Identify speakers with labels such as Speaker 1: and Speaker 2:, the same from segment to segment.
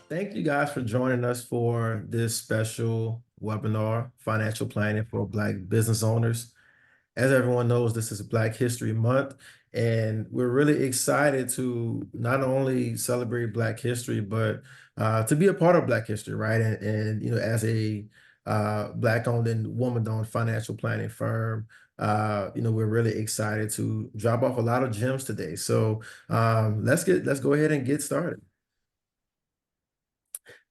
Speaker 1: Thank you guys for joining us for this special webinar, Financial Planning for Black Business Owners. As everyone knows, this is Black History Month, and we're really excited to not only celebrate Black history, but to be a part of Black history, right? And as a Black-owned and woman-owned financial planning firm, we're really excited to drop off a lot of gems today. So let's go ahead and get started.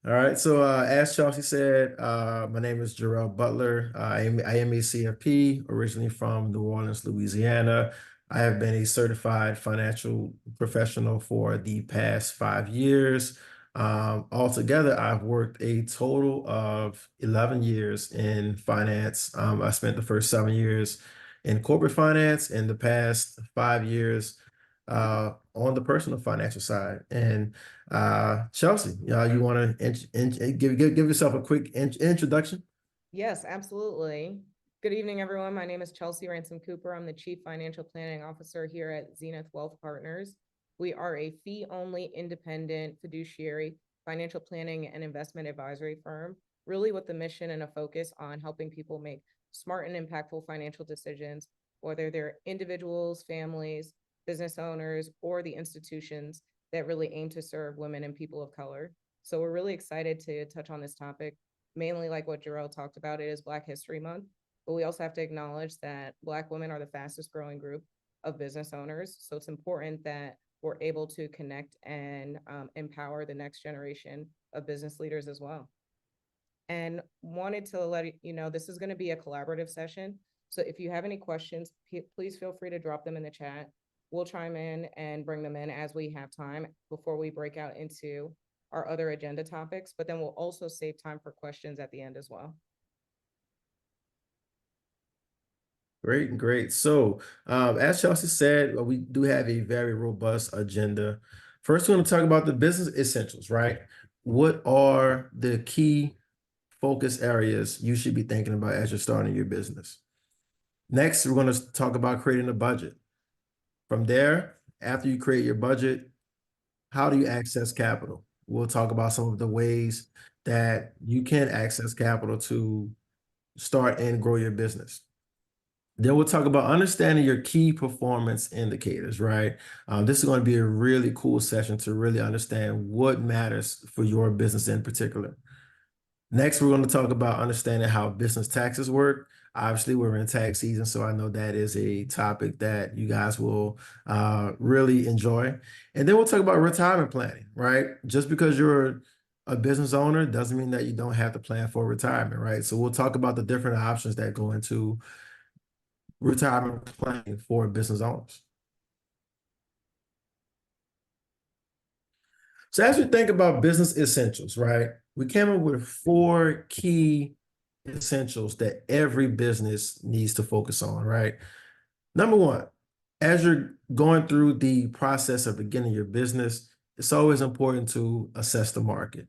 Speaker 1: All right. So as Chelsea said, my name is Jerel Butler. I am a CFP, originally from New Orleans, Louisiana. I have been a certified financial professional for the past 5 years. Altogether, I've worked a total of 11 years in finance. I spent the first 7 years in corporate finance, and the past 5 years on the personal financial side. And Chelsea, you want to give yourself a quick introduction?
Speaker 2: Yes, absolutely. Good evening, everyone. My name is Chelsea Ransom-Cooper. I'm the Chief Financial Planning Officer here at Zenith Wealth Partners. We are a fee-only independent fiduciary financial planning and investment advisory firm, really with the mission and a focus on helping people make smart and impactful financial decisions, whether they're individuals, families, business owners, or the institutions that really aim to serve women and people of color. So we're really excited to touch on this topic, mainly like what Jerel talked about. It is Black History Month, but we also have to acknowledge that Black women are the fastest growing group of business owners. So it's important that we're able to connect and empower the next generation of business leaders as well. And wanted to let you know, this is going to be a collaborative session. So if you have any questions, please feel free to drop them in the chat. We'll chime in and bring them in as we have time before we break out into our other agenda topics, but then we'll also save time for questions at the end as well.
Speaker 1: Great. So as Chelsea said, we do have a very robust agenda. First, we're going to talk about the business essentials, right? What are the key focus areas you should be thinking about as you're starting your business? Next, we're going to talk about creating a budget. From there, after you create your budget, how do you access capital? We'll talk about some of the ways that you can access capital to start and grow your business. Then we'll talk about understanding your key performance indicators, right? This is going to be a really cool session to really understand what matters for your business in particular. Next, we're going to talk about understanding how business taxes work. Obviously, we're in tax season, so I know that is a topic that you guys will really enjoy. And then we'll talk about retirement planning, right? Just because you're a business owner doesn't mean that you don't have to plan for retirement, right? So we'll talk about the different options that go into retirement planning for business owners. So as we think about business essentials, right, we came up with 4 key essentials that every business needs to focus on, right? Number 1, as you're going through the process of beginning your business, it's always important to assess the market.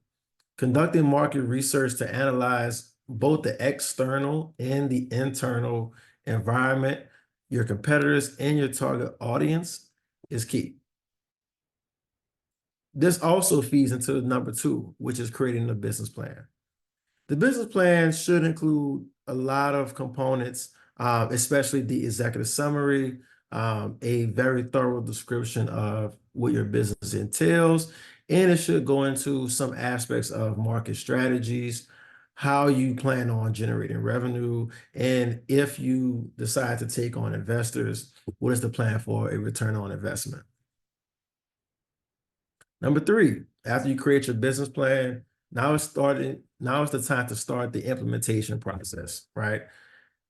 Speaker 1: Conducting market research to analyze both the external and the internal environment, your competitors, and your target audience is key. This also feeds into number 2, which is creating a business plan. The business plan should include a lot of components, especially the executive summary, a very thorough description of what your business entails, and it should go into some aspects of market strategies, how you plan on generating revenue, and if you decide to take on investors, what is the plan for a return on investment? Number 3, after you create your business plan, now it's the time to start the implementation process, right?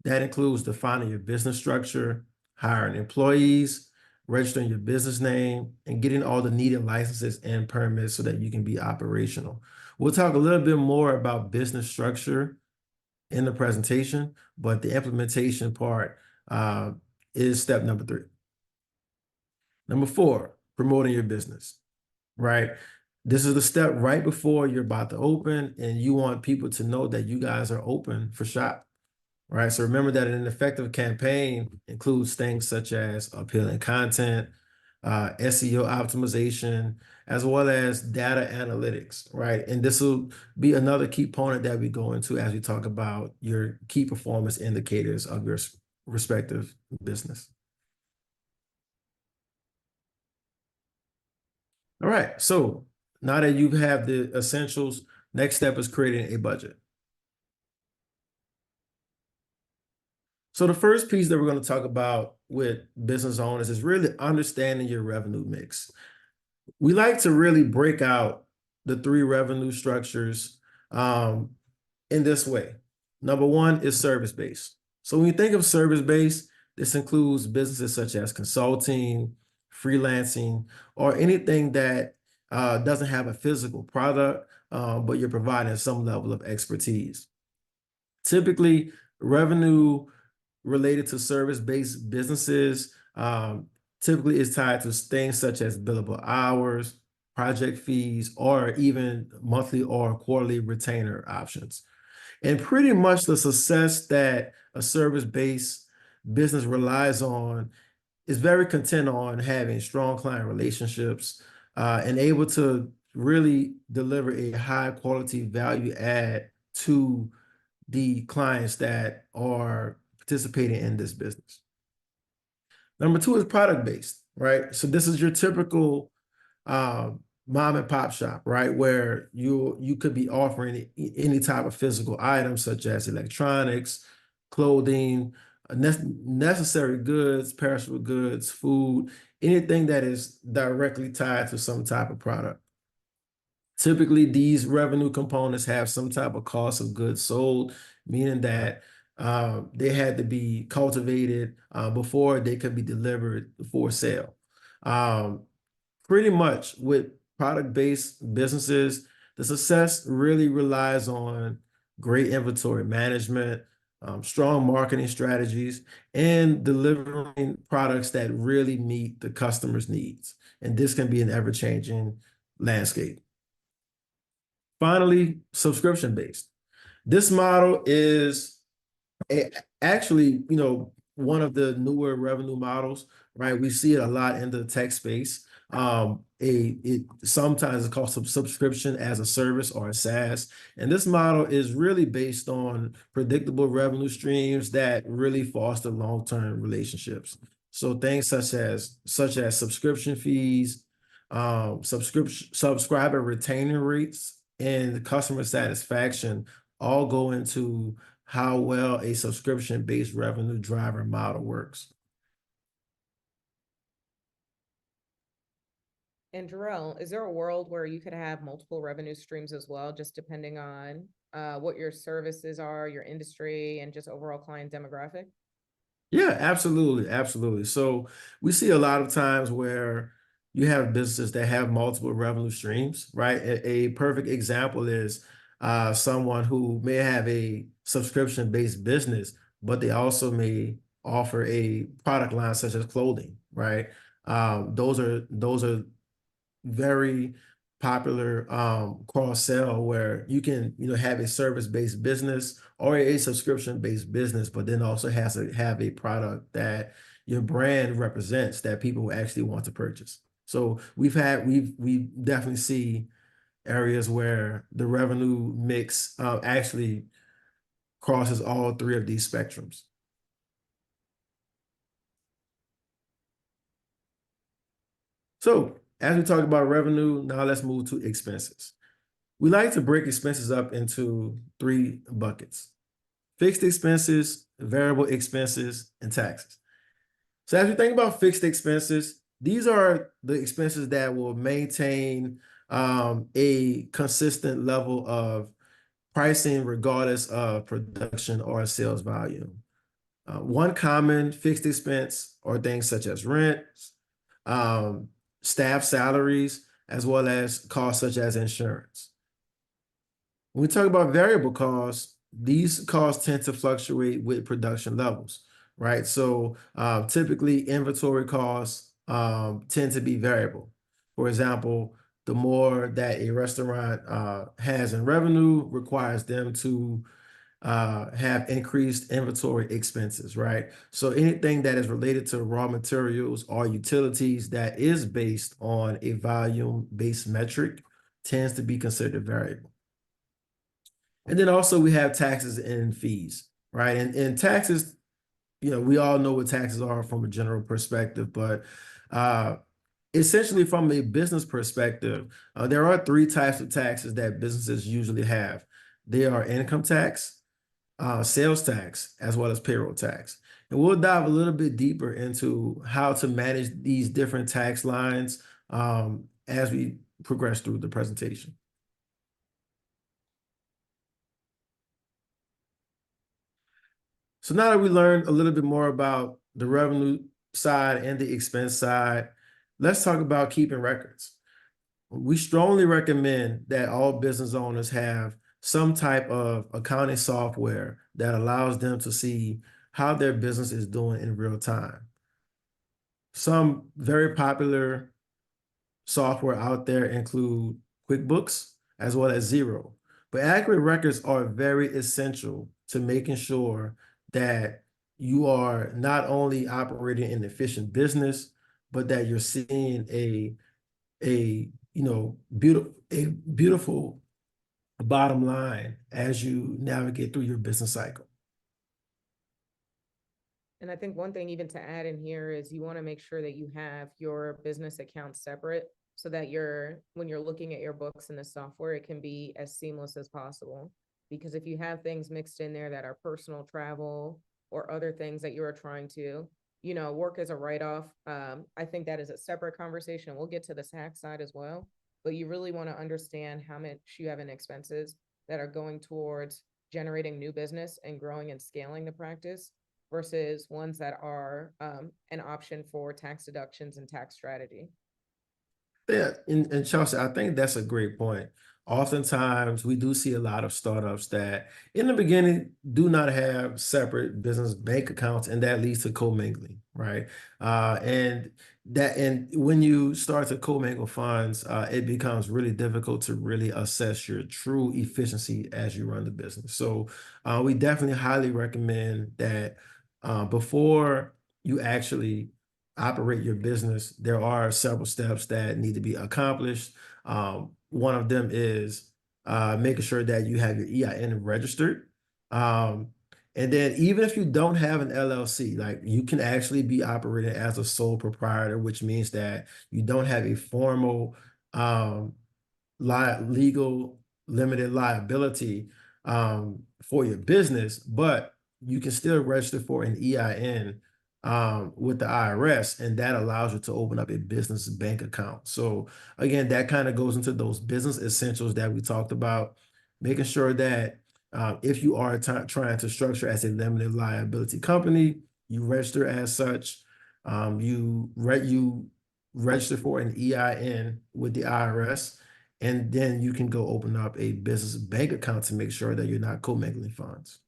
Speaker 1: That includes defining your business structure, hiring employees, registering your business name, and getting all the needed licenses and permits so that you can be operational. We'll talk a little bit more about business structure in the presentation, but the implementation part is step number 3. Number 4, promoting your business, right? This is the step right before you're about to open, and you want people to know that you guys are open for shop, right? So remember that an effective campaign includes things such as appealing content, SEO optimization, as well as data analytics, right? And this will be another key component that we go into as we talk about your key performance indicators of your respective business. All right, so now that you have the essentials, next step is creating a budget. So the first piece that we're going to talk about with business owners is really understanding your revenue mix. We like to really break out the three revenue structures in this way. Number one is service-based. So when you think of service-based, this includes businesses such as consulting, freelancing, or anything that doesn't have a physical product, but you're providing some level of expertise. Typically, revenue related to service-based businesses typically is tied to things such as billable hours, project fees, or even monthly or quarterly retainer options. And pretty much the success that a service-based business relies on is very content on having strong client relationships and able to really deliver a high quality value add to the clients that are participating in this business. Number two is product based, right? So this is your typical mom and pop shop, right? Where you could be offering any type of physical items such as electronics, clothing, necessary goods, perishable goods, food, anything that is directly tied to some type of product. Typically, these revenue components have some type of cost of goods sold, meaning that they had to be cultivated before they could be delivered for sale. Pretty much with product-based businesses, the success really relies on great inventory management, strong marketing strategies, and delivering products that really meet the customer's needs. And this can be an ever-changing landscape. Finally, subscription-based. This model is actually, one of the newer revenue models, right? We see it a lot in the tech space. It sometimes it's called subscription as a service or a SaaS. And this model is really based on predictable revenue streams that really foster long-term relationships. So things such as subscription fees, subscriber retainer rates, and customer satisfaction all go into how well a subscription-based revenue driver model works.
Speaker 2: And Jerel, is there a world where you could have multiple revenue streams as well, just depending on what your services are, your industry, and just overall client demographic?
Speaker 1: Yeah, absolutely. Absolutely. So we see a lot of times where you have businesses that have multiple revenue streams, right? A perfect example is someone who may have a subscription-based business, but they also may offer a product line such as clothing, right? Those are very popular cross sell where you can have a service-based business or a subscription-based business, but then also has to have a product that your brand represents that people actually want to purchase. So we definitely see areas where the revenue mix actually crosses all three of these spectrums. So as we talk about revenue, now let's move to expenses. We like to break expenses up into three buckets: fixed expenses, variable expenses, and taxes. So as we think about fixed expenses, these are the expenses that will maintain a consistent level of pricing regardless of production or sales volume. One common fixed expense are things such as rent, um, staff salaries, as well as costs such as insurance. When we talk about variable costs, these costs tend to fluctuate with production levels, right? So typically inventory costs tend to be variable. For example, the more that a restaurant has in revenue requires them to have increased inventory expenses, right? So anything that is related to raw materials or utilities that is based on a volume-based metric tends to be considered variable. And then also we have taxes and fees, right? And taxes, we all know what taxes are from a general perspective, but uh, essentially from a business perspective, there are three types of taxes that businesses usually have. They are income tax, sales tax, as well as payroll tax. And we'll dive a little bit deeper into how to manage these different tax lines as we progress through the presentation. So now that we learned a little bit more about the revenue side and the expense side, let's talk about keeping records. We strongly recommend that all business owners have some type of accounting software that allows them to see how their business is doing in real time. Some very popular software out there include QuickBooks as well as Xero. But accurate records are very essential to making sure that you are not only operating an efficient business, but that you're seeing a beautiful bottom line as you navigate through your business cycle.
Speaker 2: And I think one thing even to add in here is you want to make sure that you have your business accounts separate so that when you're looking at your books in the software, it can be as seamless as possible. Because if you have things mixed in there that are personal travel or other things that you are trying to, work as a write-off, I think that is a separate conversation. We'll get to the tax side as well, but you really want to understand how much you have in expenses that are going towards generating new business and growing and scaling the practice versus ones that are an option for tax deductions and tax strategy.
Speaker 1: Yeah, and Chelsea, I think that's a great point. Oftentimes, we do see a lot of startups that, in the beginning, do not have separate business bank accounts, and that leads to commingling, right? And when you start to commingle funds, it becomes really difficult to really assess your true efficiency as you run the business. So, we definitely highly recommend that before you actually operate your business, there are several steps that need to be accomplished. One of them is making sure that you have your EIN registered. Um, and then even if you don't have an LLC, like you can actually be operating as a sole proprietor, which means that you don't have a formal um, legal limited liability for your business, but you can still register for an EIN with the IRS, and that allows you to open up a business bank account. So again, that kind of goes into those business essentials that we talked about, making sure that if you are trying to structure as a limited liability company, you register as such. You register for an EIN with the IRS, and then you can go open up a business bank account to make sure that you're not commingling funds.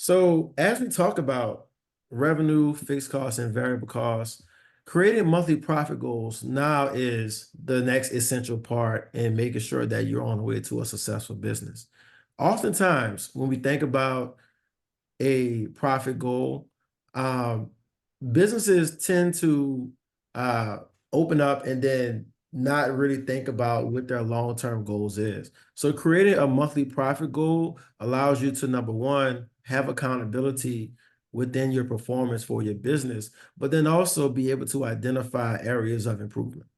Speaker 1: So as we talk about revenue, fixed costs, and variable costs, creating monthly profit goals now is the next essential part in making sure that you're on the way to a successful business. Oftentimes, when we think about a profit goal, um, businesses tend to uh, open up and then not really think about what their long-term goals is. So creating a monthly profit goal allows you to, number one, have accountability within your performance for your business, but then also be able to identify areas of improvement.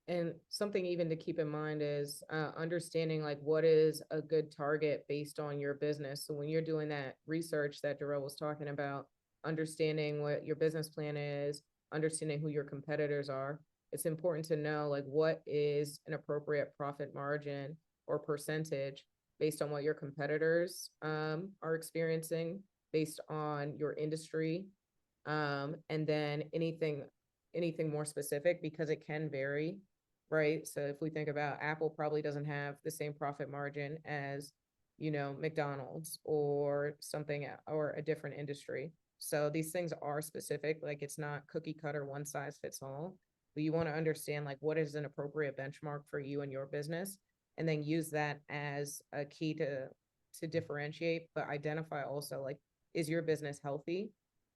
Speaker 2: And something even to keep in mind is understanding like what is a good target based on your business. So when you're doing that research that Jerel was talking about, understanding what your business plan is, understanding who your competitors are, it's important to know like what is an appropriate profit margin or percentage based on what your competitors are experiencing, based on your industry, and then anything more specific because it can vary, right? So if we think about Apple probably doesn't have the same profit margin as, McDonald's or something or a different industry. So these things are specific, like it's not cookie cutter, one size fits all. But you want to understand like what is an appropriate benchmark for you and your business, and then use that as a key to differentiate, but identify also like, is your business healthy,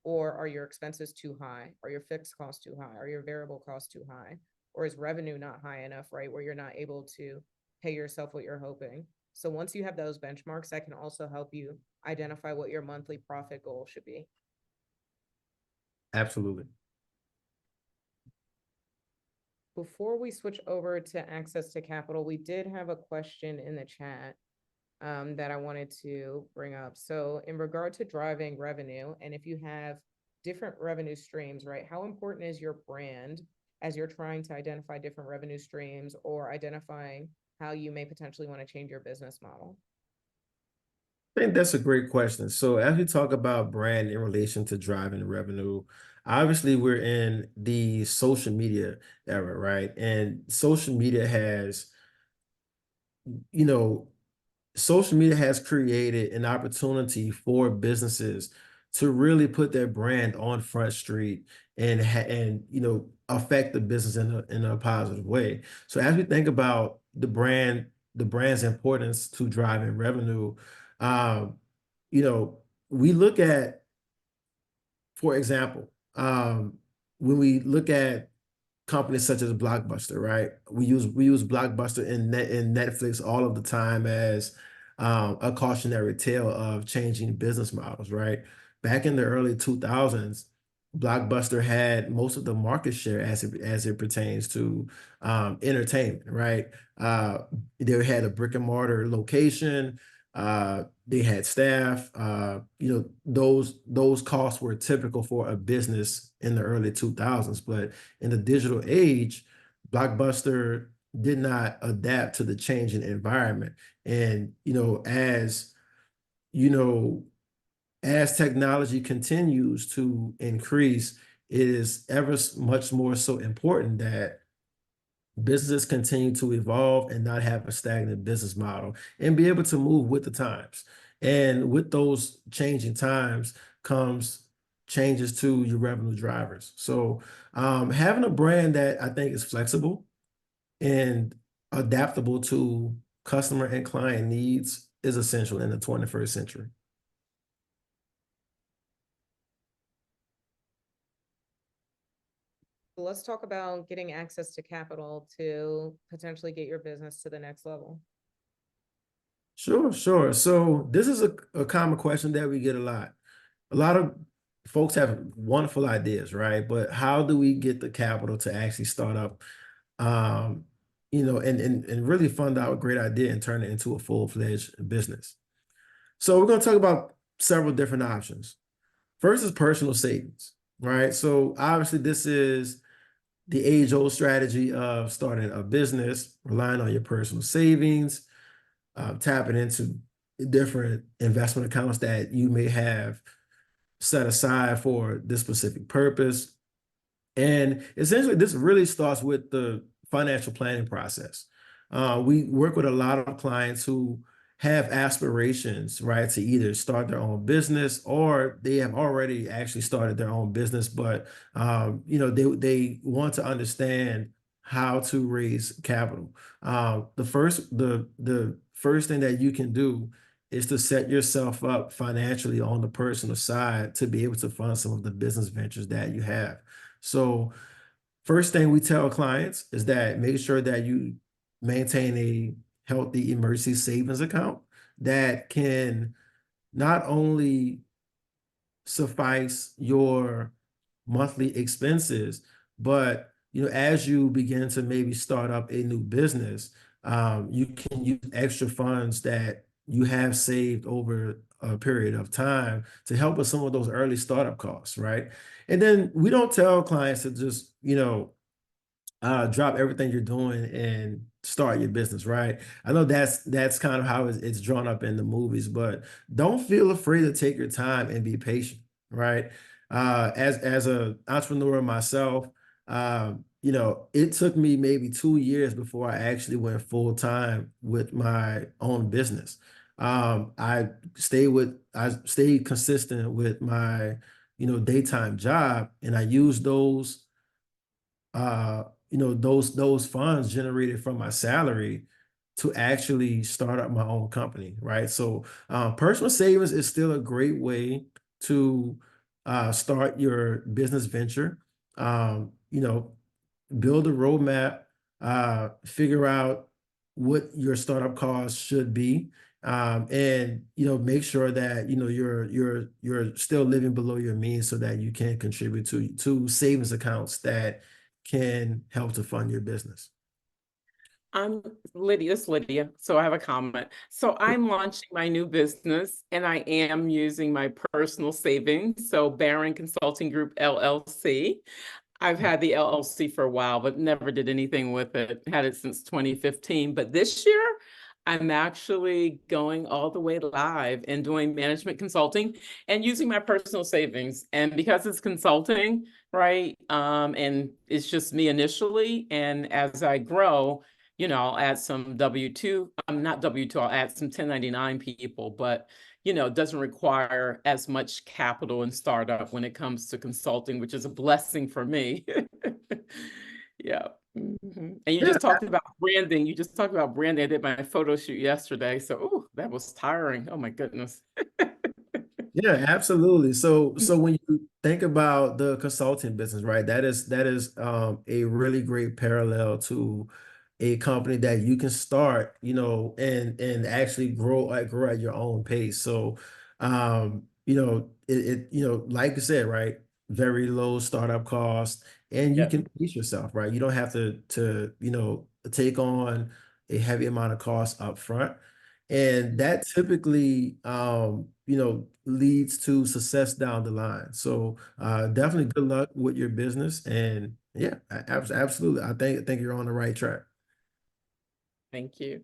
Speaker 2: or are your expenses too high? Are your fixed costs too high? Are your variable costs too high? Or is revenue not high enough, right? Where you're not able to pay yourself what you're hoping. So once you have those benchmarks, that can also help you identify what your monthly profit goal should be.
Speaker 1: Absolutely.
Speaker 2: Before we switch over to access to capital, we did have a question in the chat that I wanted to bring up. So in regard to driving revenue, and if you have different revenue streams, right, how important is your brand as you're trying to identify different revenue streams or identifying how you may potentially want to change your business model?
Speaker 1: I think that's a great question. So as we talk about brand in relation to driving revenue, obviously we're in the social media era, right? And you know, social media has created an opportunity for businesses to really put their brand on Front Street and affect the business in a positive way. So as we think about the brand's importance to driving revenue, um, you know, we look at, for example, when we look at companies such as Blockbuster, right? We use Blockbuster in Netflix all of the time as a cautionary tale of changing business models, right? Back in the early 2000s, Blockbuster had most of the market share as it pertains to entertainment, right? Uh, they had a brick and mortar location. They had staff. Those costs were typical for a business in the early 2000s, but in the digital age, Blockbuster did not adapt to the changing environment. And, you know, as technology continues to increase, it is much more so important that businesses continue to evolve and not have a stagnant business model and be able to move with the times. And with those changing times comes changes to your revenue drivers. So having a brand that I think is flexible and adaptable to customer and client needs is essential in the 21st century.
Speaker 2: Let's talk about getting access to capital to potentially get your business to the next level.
Speaker 1: Sure, sure. So this is a common question that we get a lot. A lot of folks have wonderful ideas, right? But how do we get the capital to actually start up, and really fund out a great idea and turn it into a full-fledged business? So we're going to talk about several different options. First is personal savings, right? So obviously this is the age-old strategy of starting a business, relying on your personal savings, tapping into different investment accounts that you may have set aside for this specific purpose. And essentially, this really starts with the financial planning process. We work with a lot of clients who have aspirations, right, to either start their own business or they have already actually started their own business, but they want to understand how to raise capital. The first thing that you can do is to set yourself up financially on the personal side to be able to fund some of the business ventures that you have. So first thing we tell clients is that make sure that you maintain a healthy emergency savings account that can not only suffice your monthly expenses, but as you begin to maybe start up a new business, you can use extra funds that you have saved over a period of time to help with some of those early startup costs, right? And then we don't tell clients to just, drop everything you're doing and start your business, right? I know that's kind of how it's drawn up in the movies, but don't feel afraid to take your time and be patient, right? As an entrepreneur myself, it took me maybe 2 years before I actually went full time with my own business. I stayed consistent with my daytime job, and I use those those funds generated from my salary to actually start up my own company, right? So personal savings is still a great way to start your business venture. You know, build a roadmap, figure out what your startup costs should be, and make sure that you're still living below your means so that you can contribute to savings accounts that can help to fund your business.
Speaker 3: I'm Lydia, it's Lydia. So I have a comment. So I'm launching my new business and I am using my personal savings. So Barron Consulting Group LLC. I've had the LLC for a while, but never did anything with it. Had it since 2015. But this year, I'm actually going all the way live and doing management consulting and using my personal savings. And because it's consulting, right? And it's just me initially. And as I grow, I'll add some W-2, not W-2, I'll add some 1099 people, but it doesn't require as much capital and startup when it comes to consulting, which is a blessing for me. Yeah. And you
Speaker 1: Yeah,
Speaker 3: just talked about branding. You just talked about branding. I did my photo shoot yesterday. So, that was tiring. Oh my goodness.
Speaker 1: yeah, absolutely. So when you think about the consulting business, right, that is a really great parallel to a company that you can start, and actually grow at your own pace. So, like I said, right, very low startup cost, and you
Speaker 3: Yeah.
Speaker 1: can pace yourself, right? You don't have to take on a heavy amount of cost up front. And that typically, leads to success down the line. So definitely good luck with your business. And yeah, absolutely. I think you're on the right track.
Speaker 3: Thank you.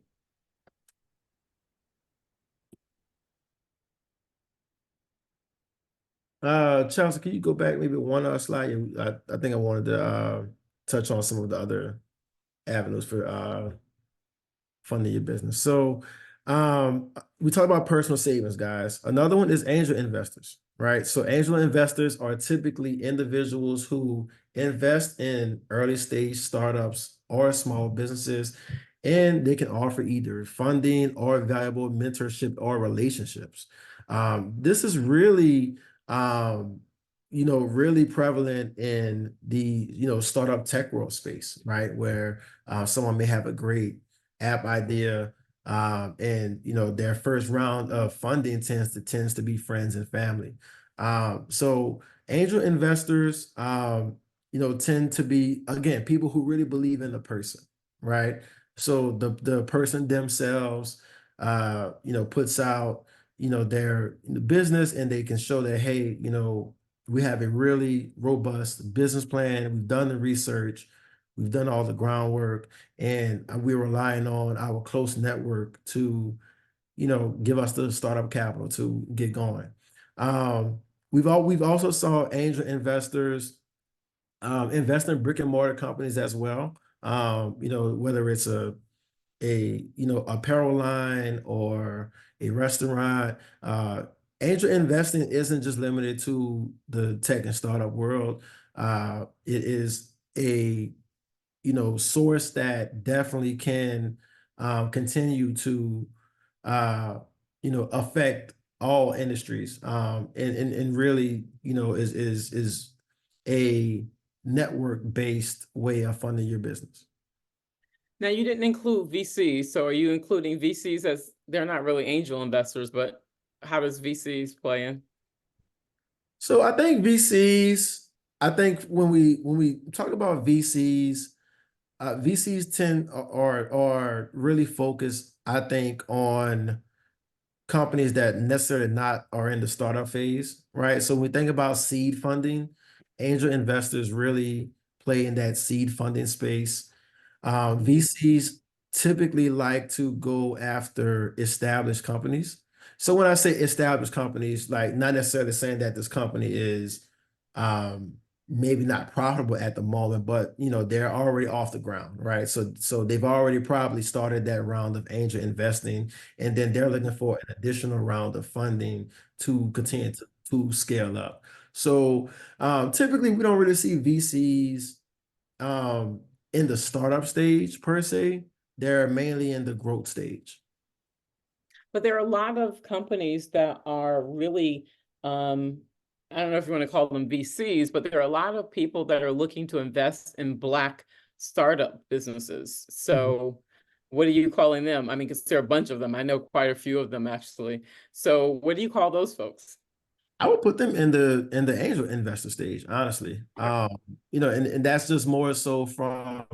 Speaker 1: Chelsea, can you go back maybe one slide? I think I wanted to touch on some of the other avenues for funding your business. So we talk about personal savings, guys. Another one is angel investors, right? So angel investors are typically individuals who invest in early stage startups or small businesses, and they can offer either funding or valuable mentorship or relationships. This is really really prevalent in the startup tech world space, right? Where someone may have a great app idea, and their first round of funding tends to be friends and family. So angel investors, tend to be, again, people who really believe in the person, right? So the person themselves, puts out their business, and they can show that, hey, we have a really robust business plan. We've done the research, we've done all the groundwork, and we're relying on our close network to give us the startup capital to get going. We've also saw angel investors invest in brick and mortar companies as well. Whether it's a apparel line or a restaurant. Angel investing isn't just limited to the tech and startup world. It is a source that definitely can continue to affect all industries, and really is a network based way of funding your business.
Speaker 3: Now, you didn't include VCs. So are you including VCs as they're not really angel investors, but how does VCs play in?
Speaker 1: So I think VCs, I think when we talk about VCs, VCs are really focused, I think, on companies that necessarily not are in the startup phase, right? So when we think about seed funding, angel investors really play in that seed funding space. VCs typically like to go after established companies. So when I say established companies, like not necessarily saying that this company is um, maybe not profitable at the moment, but they're already off the ground, right? So they've already probably started that round of angel investing, and then they're looking for an additional round of funding to continue to to scale up. So typically we don't really see VCs in the startup stage per se. They're mainly in the growth stage.
Speaker 3: But there are a lot of companies that are really, I don't know if you want to call them VCs, but there are a lot of people that are looking to invest in Black startup businesses. So what are you calling them? I mean, because there are a bunch of them. I know quite a few of them actually. So what do you call those folks?
Speaker 1: I would put them in the angel investor stage, honestly. And that's just more so from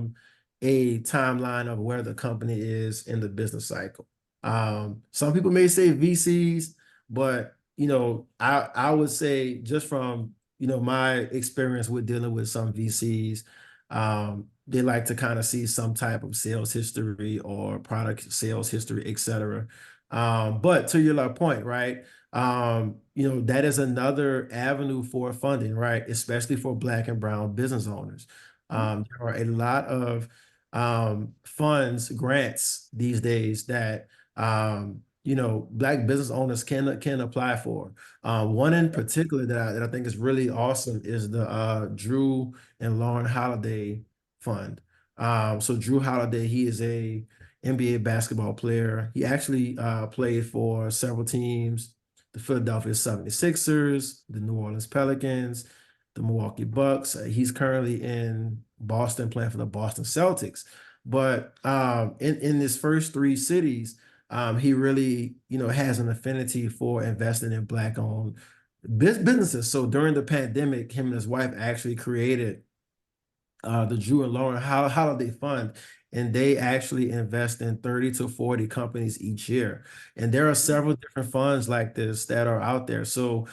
Speaker 1: a timeline of where the company is in the business cycle. Some people may say VCs, but I would say just from my experience with dealing with some VCs, they like to kind of see some type of sales history or product sales history, etc. But to your point, right? That is another avenue for funding, right? Especially for Black and brown business owners. There are a lot of funds, grants these days that Black business owners can apply for. One in particular that I think is really awesome is the Drew and Lauren Holiday Fund. So Drew Holiday, he is a NBA basketball player. He actually played for several teams: the Philadelphia 76ers, the New Orleans Pelicans, the Milwaukee Bucks. He's currently in Boston playing for the Boston Celtics. But in his first three cities, he really, has an affinity for investing in Black-owned businesses. So during the pandemic, him and his wife actually created the Drew and Lauren Holiday Fund, and they actually invest in 30 to 40 companies each year. And there are several different funds like this that are out there. So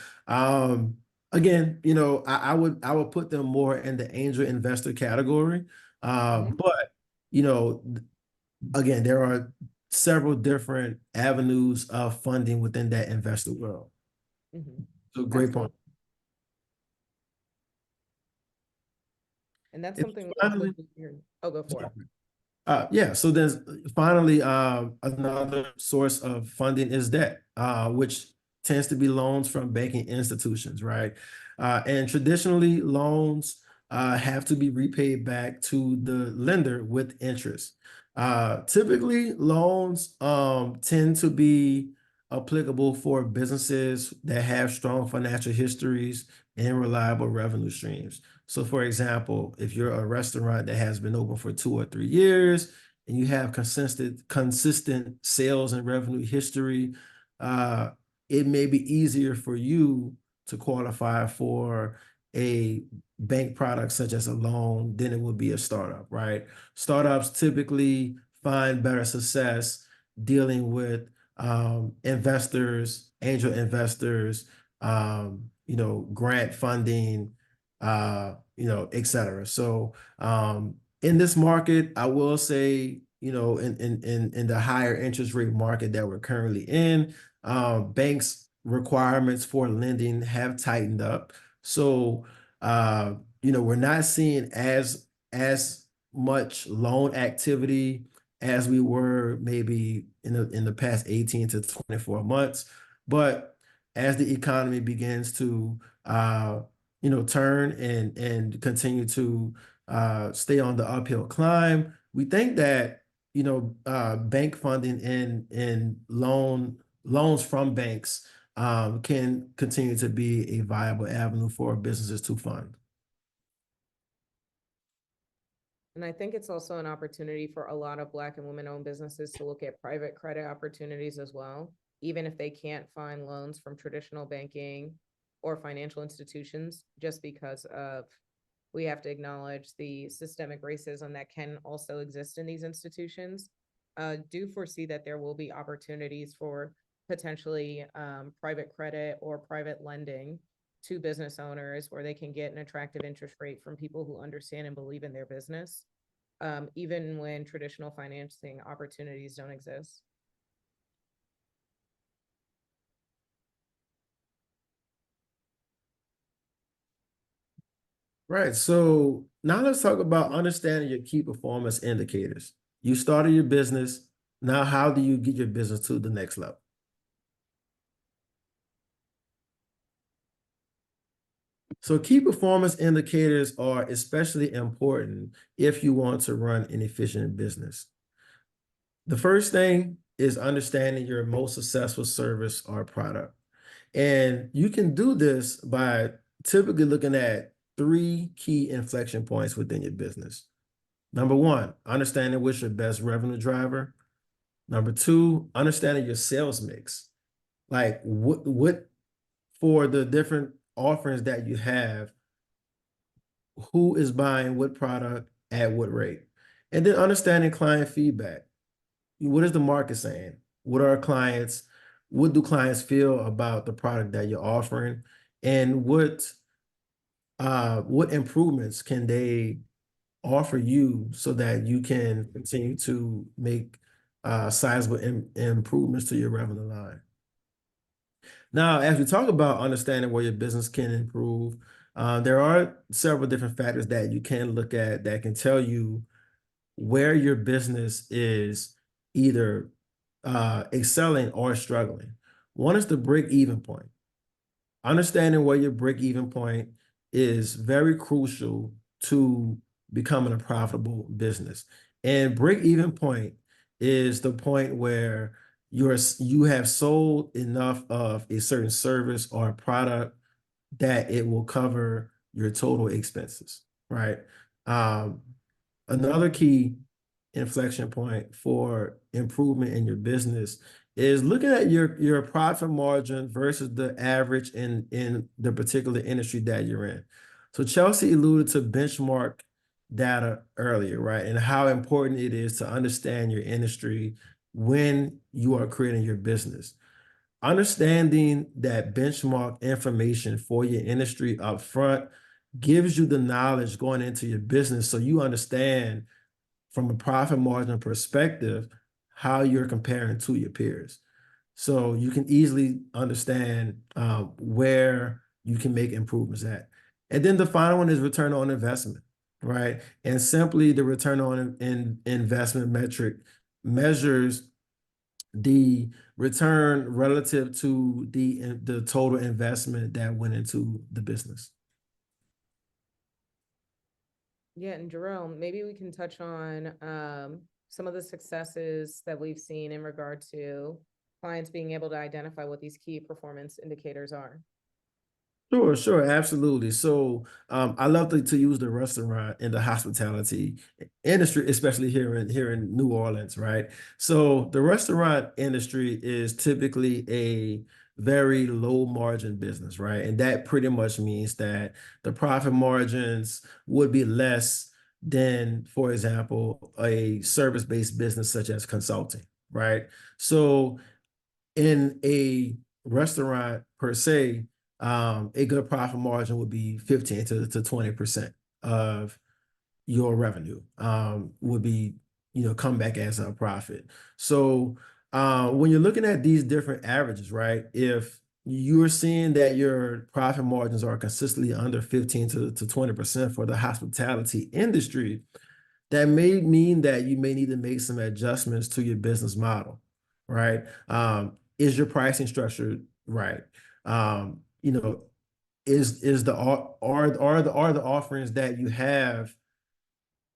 Speaker 1: again, I would put them more in the angel investor category. But again, there are several different avenues of funding within that investor world. So great point.
Speaker 2: And that's
Speaker 1: And
Speaker 2: something we also
Speaker 1: finally,
Speaker 2: do here. Oh, go for it.
Speaker 1: yeah, so there's finally another source of funding is debt, which tends to be loans from banking institutions, right? And traditionally, loans have to be repaid back to the lender with interest. Typically, loans tend to be applicable for businesses that have strong financial histories and reliable revenue streams. So for example, if you're a restaurant that has been open for 2 or 3 years and you have consistent sales and revenue history, it may be easier for you to qualify for a bank product such as a loan than it would be a startup, right? Startups typically find better success dealing with investors, angel investors, grant funding, et cetera. So in this market, I will say, in the higher interest rate market that we're currently in, banks' requirements for lending have tightened up. So we're not seeing as much loan activity as we were maybe in the past 18 to 24 months. But as the economy begins to turn and continue to stay on the uphill climb, we think that bank funding and loans from banks can continue to be a viable avenue for businesses to fund.
Speaker 2: And I think it's also an opportunity for a lot of Black and women-owned businesses to look at private credit opportunities as well, even if they can't find loans from traditional banking or financial institutions, just because of we have to acknowledge the systemic racism that can also exist in these institutions. Do foresee that there will be opportunities for potentially private credit or private lending to business owners where they can get an attractive interest rate from people who understand and believe in their business, even when traditional financing opportunities don't exist.
Speaker 1: Right. So now let's talk about understanding your key performance indicators. You started your business. Now, how do you get your business to the next level? So key performance indicators are especially important if you want to run an efficient business. The first thing is understanding your most successful service or product. And you can do this by typically looking at three key inflection points within your business. Number one, understanding what's your best revenue driver. Number two, understanding your sales mix. Like what for the different offerings that you have, who is buying what product at what rate. And then understanding client feedback. What is the market saying? What do clients feel about the product that you're offering? And what improvements can they offer you so that you can continue to make sizable improvements to your revenue line? Now, as we talk about understanding where your business can improve, there are several different factors that you can look at that can tell you where your business is either excelling or struggling. One is the break-even point. Understanding where your break-even point is very crucial to becoming a profitable business. And break-even point is the point where you have sold enough of a certain service or product that it will cover your total expenses, right? Um, Another key inflection point for improvement in your business is looking at your profit margin versus the average in the particular industry that you're in. So Chelsea alluded to benchmark data earlier, right? And how important it is to understand your industry when you are creating your business. Understanding that benchmark information for your industry up front gives you the knowledge going into your business so you understand from a profit margin perspective how you're comparing to your peers. So you can easily understand where you can make improvements at. And then the final one is return on investment, right? And simply the return on investment metric measures the return relative to the total investment that went into the business.
Speaker 2: Yeah, and Jerome, maybe we can touch on some of the successes that we've seen in regard to clients being able to identify what these key performance indicators are.
Speaker 1: Sure, absolutely. So I love to use the restaurant and the hospitality industry, especially here in New Orleans, right? So the restaurant industry is typically a very low margin business, right? And that pretty much means that the profit margins would be less than, for example, a service-based business such as consulting, right? So in a restaurant per se, a good profit margin would be 15 to 20% of your revenue would be, come back as a profit. So when you're looking at these different averages, right, if you're seeing that your profit margins are consistently under 15 to 20% for the hospitality industry, that may mean that you may need to make some adjustments to your business model, right? Is your pricing structure right? You know, is the are the offerings that you have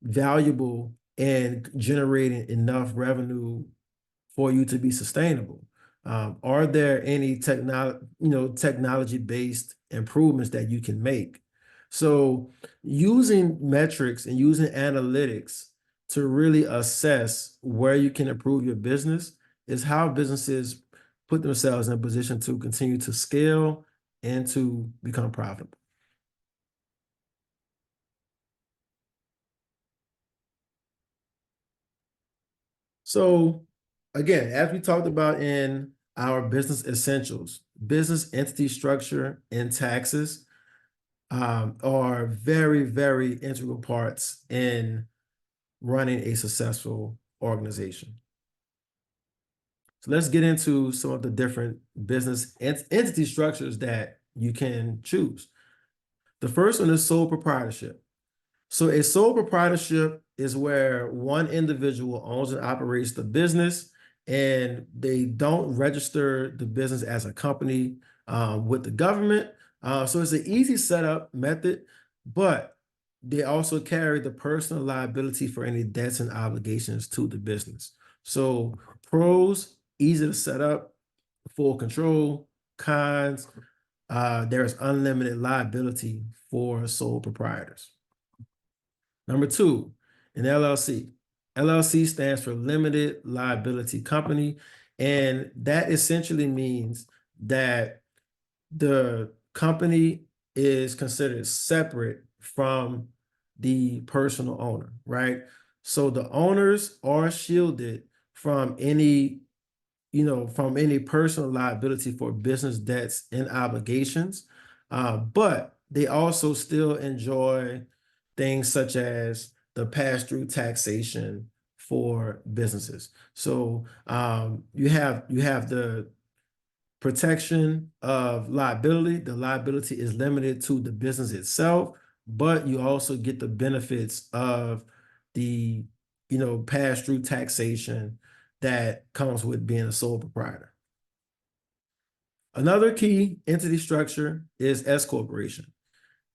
Speaker 1: valuable and generating enough revenue for you to be sustainable? Are there any technology-based improvements that you can make? So using metrics and using analytics to really assess where you can improve your business is how businesses put themselves in a position to continue to scale and to become profitable. So again, as we talked about in our business essentials, business entity structure and taxes are very, very integral parts in running a successful organization. So let's get into some of the different business entity structures that you can choose. The first one is sole proprietorship. So a sole proprietorship is where one individual owns and operates the business, and they don't register the business as a company with the government, So it's an easy setup method, but they also carry the personal liability for any debts and obligations to the business. So pros, easy to set up, full control. Cons, there's unlimited liability for sole proprietors. Number two, an LLC. LLC stands for Limited Liability Company, and that essentially means that the company is considered separate from the personal owner, right? So the owners are shielded from any, from any personal liability for business debts and obligations, but they also still enjoy things such as the pass-through taxation for businesses. So you have the protection of liability. The liability is limited to the business itself, but you also get the benefits of the, pass-through taxation that comes with being a sole proprietor. Another key entity structure is S corporation.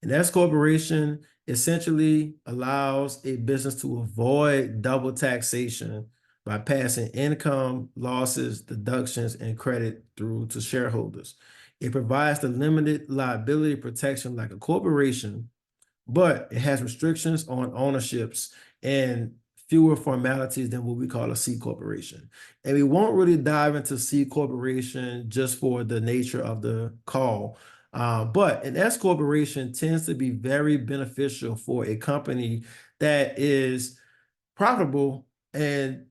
Speaker 1: An S corporation essentially allows a business to avoid double taxation by passing income, losses, deductions, and credit through to shareholders. It provides the limited liability protection like a corporation, but it has restrictions on ownerships and fewer formalities than what we call a C corporation. And we won't really dive into C corporation just for the nature of the call. But an S corporation tends to be very beneficial for a company that is profitable and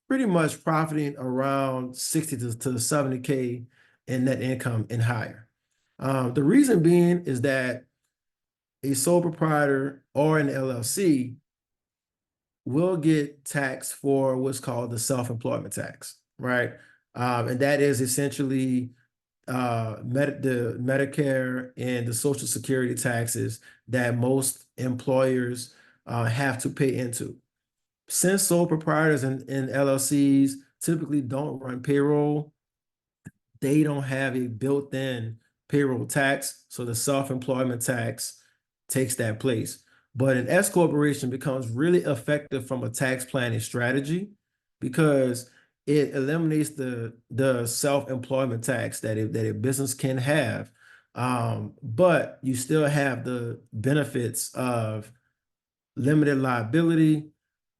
Speaker 1: pretty much profiting around 60 to 70K in net income and higher. The reason being is that a sole proprietor or an LLC will get taxed for what's called the self-employment tax, right? And that is essentially the Medicare and the Social Security taxes that most employers have to pay into. Since sole proprietors and LLCs typically don't run payroll, they don't have a built-in payroll tax, so the self-employment tax takes that place. But an S corporation becomes really effective from a tax planning strategy because it eliminates the self-employment tax that a business can have, but you still have the benefits of limited liability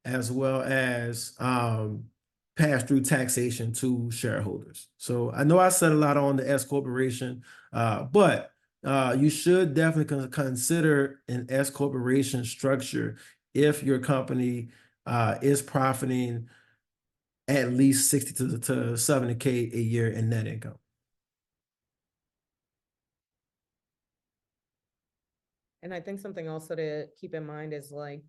Speaker 1: as well as pass-through taxation to shareholders. So I know I said a lot on the S corporation, but you should definitely consider an S corporation structure if your company is profiting at least 60 to 70K a year in net income.
Speaker 2: And I think something also to keep in mind is like,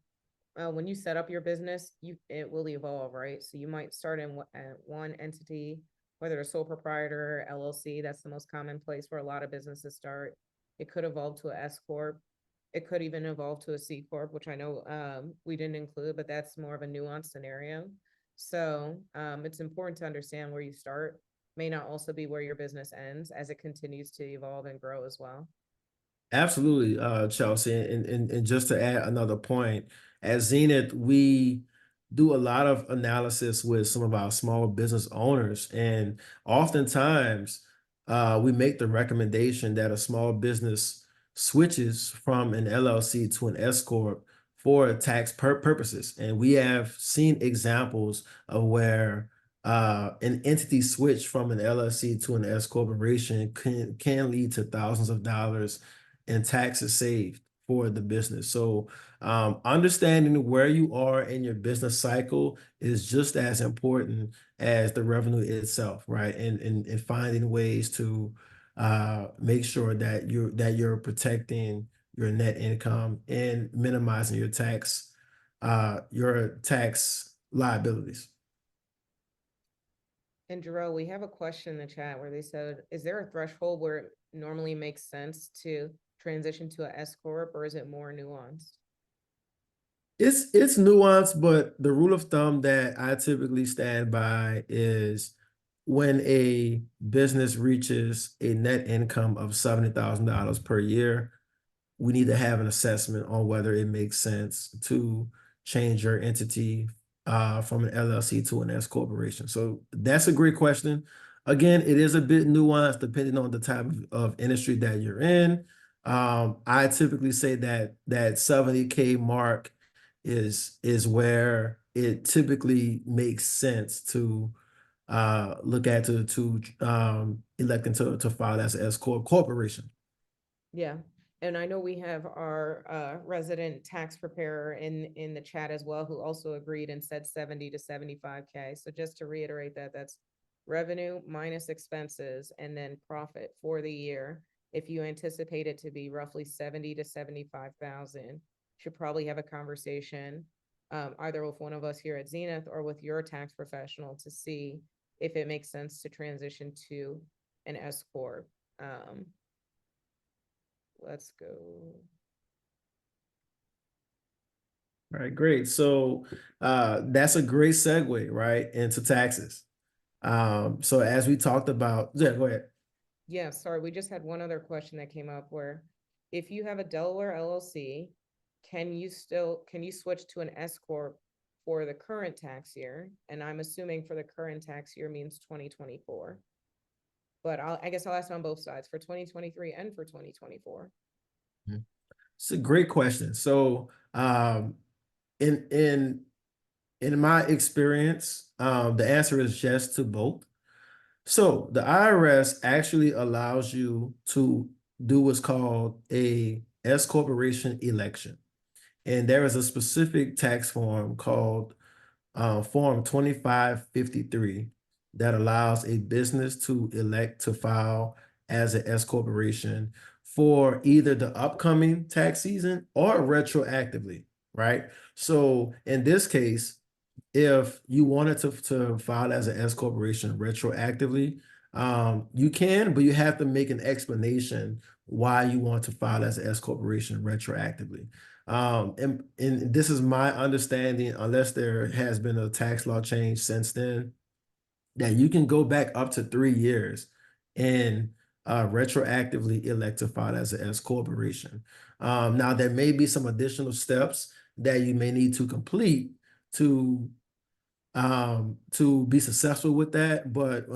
Speaker 2: when you set up your business, it will evolve, right? So you might start in one entity, whether a sole proprietor, LLC, that's the most common place where a lot of businesses start. It could evolve to a S corp. It could even evolve to a C corp, which I know we didn't include, but that's more of a nuanced scenario. So it's important to understand where you start may not also be where your business ends as it continues to evolve and grow as well.
Speaker 1: Absolutely, Chelsea. And just to add another point, at Zenith, we do a lot of analysis with some of our small business owners. And oftentimes, we make the recommendation that a small business switches from an LLC to an S Corp for tax purposes. And we have seen examples of where an entity switch from an LLC to an S corporation can lead to thousands of dollars and taxes saved for the business. So understanding where you are in your business cycle is just as important as the revenue itself, right? And finding ways to make sure that you're protecting your net income and minimizing your tax liabilities.
Speaker 2: And Jerel, we have a question in the chat where they said, is there a threshold where it normally makes sense to transition to a S corp, or is it more nuanced?
Speaker 1: It's nuanced, but the rule of thumb that I typically stand by is when a business reaches a net income of $70,000 per year, we need to have an assessment on whether it makes sense to change your entity from an LLC to an S corporation. So that's a great question. Again, it is a bit nuanced depending on the type of industry that you're in. I typically say that that 70K mark is where it typically makes sense to look at to electing to file as an S corporation.
Speaker 2: Yeah, and I know we have our resident tax preparer in the chat as well, who also agreed and said 70 to 75K. So just to reiterate that, that's revenue minus expenses and then profit for the year. If you anticipate it to be roughly 70 to 75,000, should probably have a conversation either with one of us here at Zenith or with your tax professional to see if it makes sense to transition to an S corp. Let's go.
Speaker 1: All right, great. So that's a great segue, right, into taxes. So as we talked about, yeah, go ahead.
Speaker 2: Yeah, sorry, we just had one other question that came up where if you have a Delaware LLC, can you switch to an S corp for the current tax year? And I'm assuming for the current tax year means 2024. But I guess I'll ask on both sides for 2023 and for 2024.
Speaker 1: It's a great question. So in in my experience, the answer is yes to both. So the IRS actually allows you to do what's called a S corporation election. And there is a specific tax form called Form 2553 that allows a business to elect to file as an S corporation for either the upcoming tax season or retroactively, right? So in this case, if you wanted to file as an S corporation retroactively, you can, but you have to make an explanation why you want to file as an S corporation retroactively. And this is my understanding, unless there has been a tax law change since then, that you can go back up to 3 years and retroactively elect to file as an S corporation. Now, there may be some additional steps that you may need to complete to be successful with that, but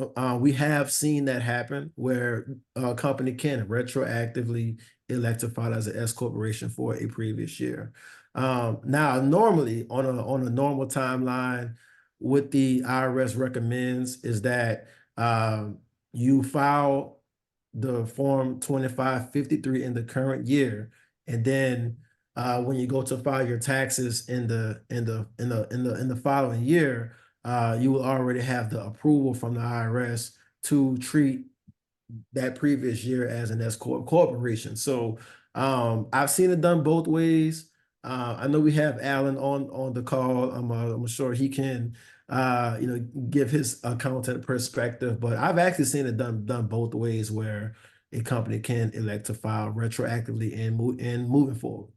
Speaker 1: we have seen that happen where a company can retroactively elect to file as an S corporation for a previous year. Now, normally on a normal timeline, what the IRS recommends is that you file the form 2553 in the current year, and then when you go to file your taxes in the following year, you will already have the approval from the IRS to treat that previous year as an S corporation. So I've seen it done both ways. I know we have Alan on the call. I'm sure he can give his accountant perspective, but I've actually seen it done both ways where a company can elect to file retroactively and moving forward.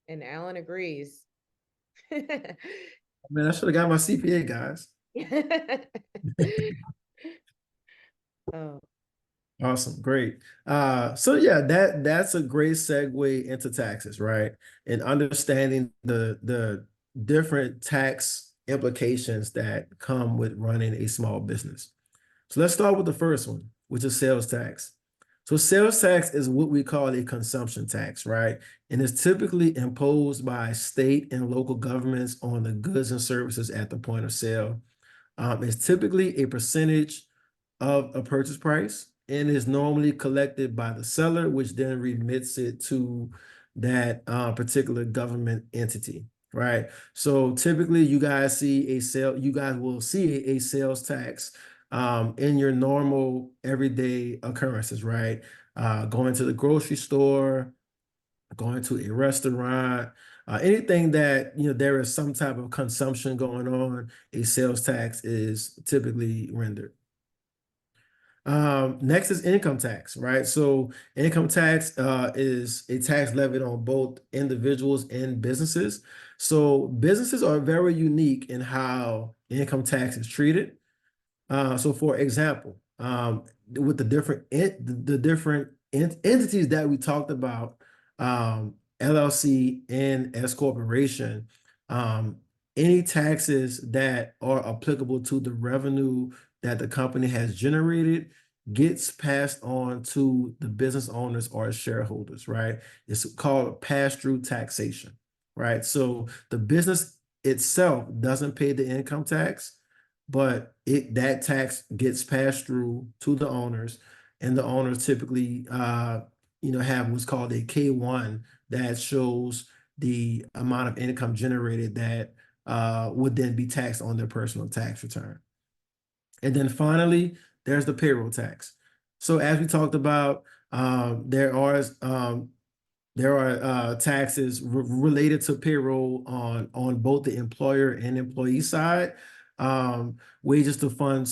Speaker 2: And Alan agrees.
Speaker 1: Man, I should have got my CPA, guys.
Speaker 2: Oh,
Speaker 1: Awesome, great. So yeah, that's a great segue into taxes, right? And understanding the different tax implications that come with running a small business. So let's start with the first one, which is sales tax. So sales tax is what we call a consumption tax, right? And it's typically imposed by state and local governments on the goods and services at the point of sale. It's typically a percentage of a purchase price and is normally collected by the seller, which then remits it to that particular government entity, right? So typically you guys will see a sales tax in your normal everyday occurrences, right? Going to the grocery store, going to a restaurant, anything that there is some type of consumption going on, a sales tax is typically rendered. Next is income tax, right? So income tax is a tax levied on both individuals and businesses. So businesses are very unique in how income tax is treated. So for example, with the different entities that we talked about, LLC and S corporation, um, any taxes that are applicable to the revenue that the company has generated gets passed on to the business owners or shareholders, right? It's called pass-through taxation, right? So the business itself doesn't pay the income tax, but that tax gets passed through to the owners, and the owners typically have what's called a K-1 that shows the amount of income generated that would then be taxed on their personal tax return. And then finally, there's the payroll tax. So as we talked about, there are taxes related to payroll on both the employer and employee side. Wages to fund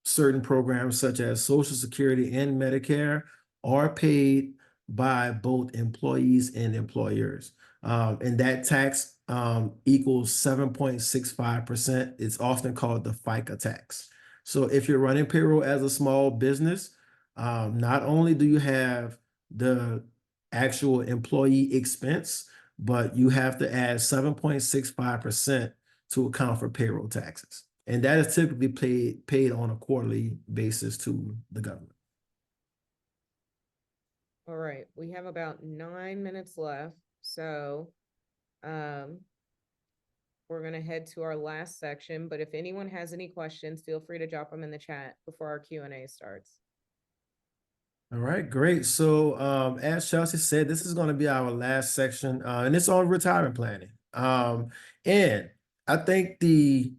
Speaker 1: certain programs such as Social Security and Medicare are paid by both employees and employers. And that tax equals 7.65%. It's often called the FICA tax. So if you're running payroll as a small business, not only do you have the actual employee expense, but you have to add 7.65% to account for payroll taxes. And that is typically paid on a quarterly basis to the government.
Speaker 2: All right, we have about 9 minutes left. So we're gonna head to our last section, but if anyone has any questions, feel free to drop them in the chat before our Q&A starts.
Speaker 1: All right, great. So as Chelsea said, this is going to be our last section, and it's on retirement planning. And I think the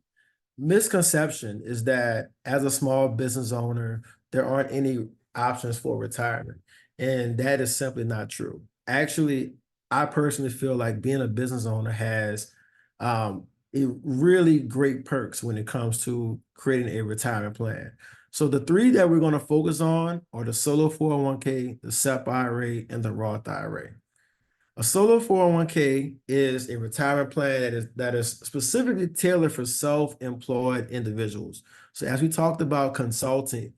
Speaker 1: misconception is that as a small business owner, there aren't any options for retirement. And that is simply not true. Actually, I personally feel like being a business owner has a really great perks when it comes to creating a retirement plan. So the three that we're going to focus on are the solo 401k, the SEP IRA, and the Roth IRA. A solo 401k is a retirement plan that is specifically tailored for self-employed individuals. So as we talked about consultants,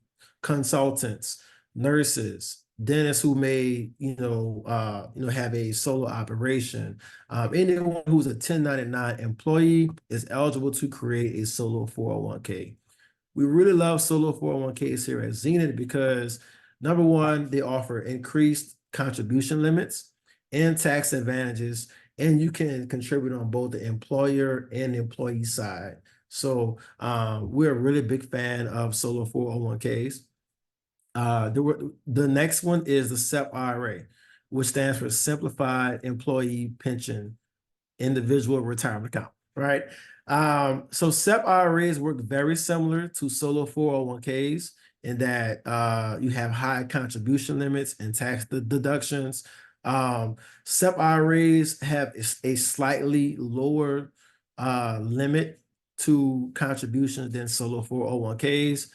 Speaker 1: nurses, dentists who may, have a solo operation, anyone who's a 1099 employee is eligible to create a solo 401k. We really love solo 401ks here at Zenith because number one, they offer increased contribution limits and tax advantages, and you can contribute on both the employer and employee side. So we're a really big fan of solo 401ks. The next one is the SEP IRA, which stands for Simplified Employee Pension Individual Retirement Account, right? So SEP IRAs work very similar to solo 401ks in that you have high contribution limits and tax deductions. SEP IRAs have a slightly lower limit to contributions than solo 401ks.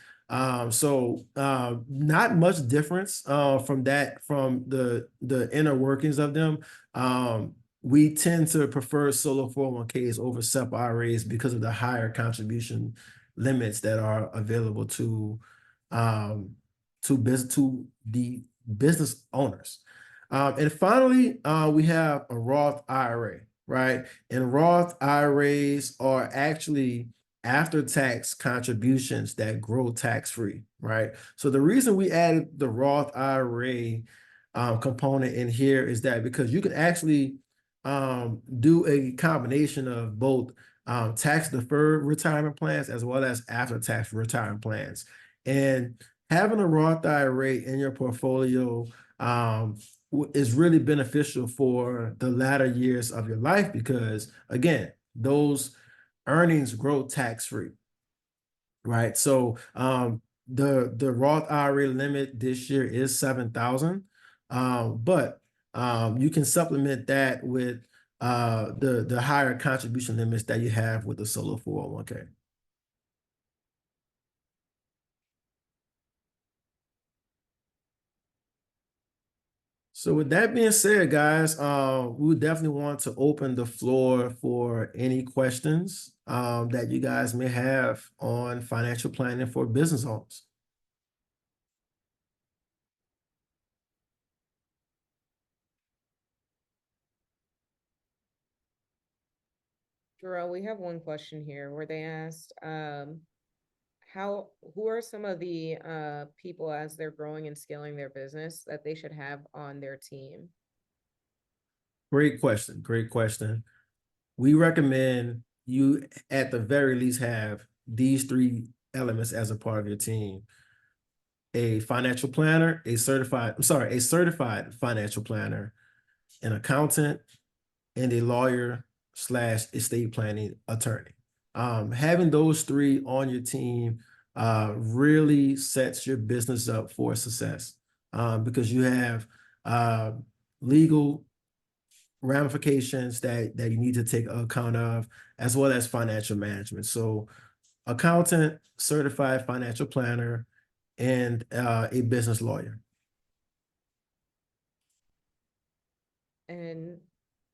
Speaker 1: Not much difference from the inner workings of them. We tend to prefer solo 401ks over SEP IRAs because of the higher contribution limits that are available to the business owners. And finally, we have a Roth IRA, right? And Roth IRAs are actually after-tax contributions that grow tax-free, right? So the reason we added the Roth IRA component in here is that because you can actually do a combination of both tax-deferred retirement plans as well as after-tax retirement plans. And having a Roth IRA in your portfolio is really beneficial for the latter years of your life because, again, those earnings grow tax-free, right? So the Roth IRA limit this year is $7,000, but you can supplement that with the higher contribution limits that you have with the solo 401k. So with that being said, guys, we would definitely want to open the floor for any questions that you guys may have on financial planning for business owners.
Speaker 2: Jerel, we have one question here where they asked, who are some of the people as they're growing and scaling their business that they should have on their team?
Speaker 1: Great question. Great question. We recommend you at the very least have these three elements as a part of your team. A financial planner, a certified financial planner, an accountant, and a lawyer / estate planning attorney. Having those three on your team really sets your business up for success because you have legal ramifications that you need to take account of, as well as financial management. So accountant, certified financial planner, and a business lawyer.
Speaker 2: And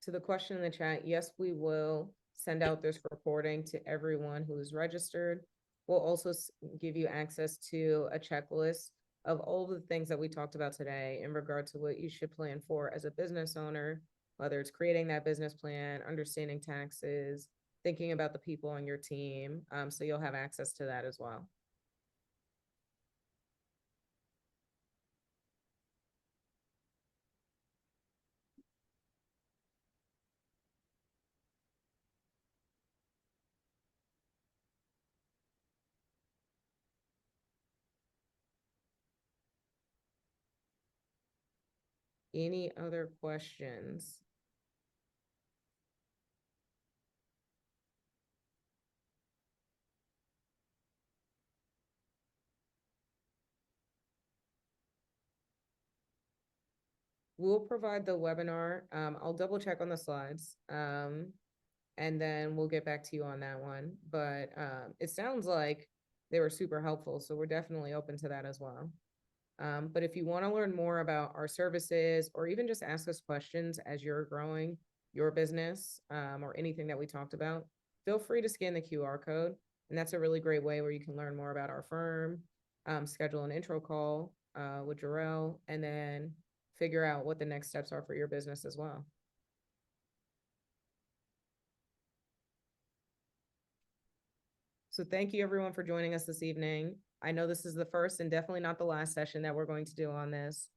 Speaker 2: to the question in the chat, yes, we will send out this reporting to everyone who is registered. We'll also give you access to a checklist of all the things that we talked about today in regard to what you should plan for as a business owner, whether it's creating that business plan, understanding taxes, thinking about the people on your team. So you'll have access to that as well. Any other questions? We'll provide the webinar. I'll double check on the slides. And then we'll get back to you on that one. But it sounds like they were super helpful. So we're definitely open to that as well. But if you want to learn more about our services or even just ask us questions as you're growing your business or anything that we talked about, feel free to scan the QR code. And that's a really great way where you can learn more about our firm, schedule an intro call with Jerel, and then figure out what the next steps are for your business as well. So thank you everyone for joining us this evening. I know this is the first and definitely not the last session that we're going to do on this.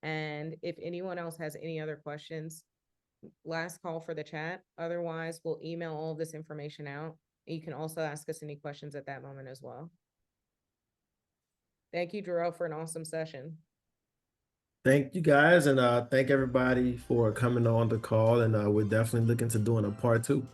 Speaker 2: And if anyone else has any other questions, last call for the chat. Otherwise, we'll email all of this information out. And you can also ask us any questions at that moment as well. Thank you, Jerel, for an awesome session.
Speaker 1: Thank you guys, and thank everybody for coming on the call. And we're definitely looking to doing a part 2.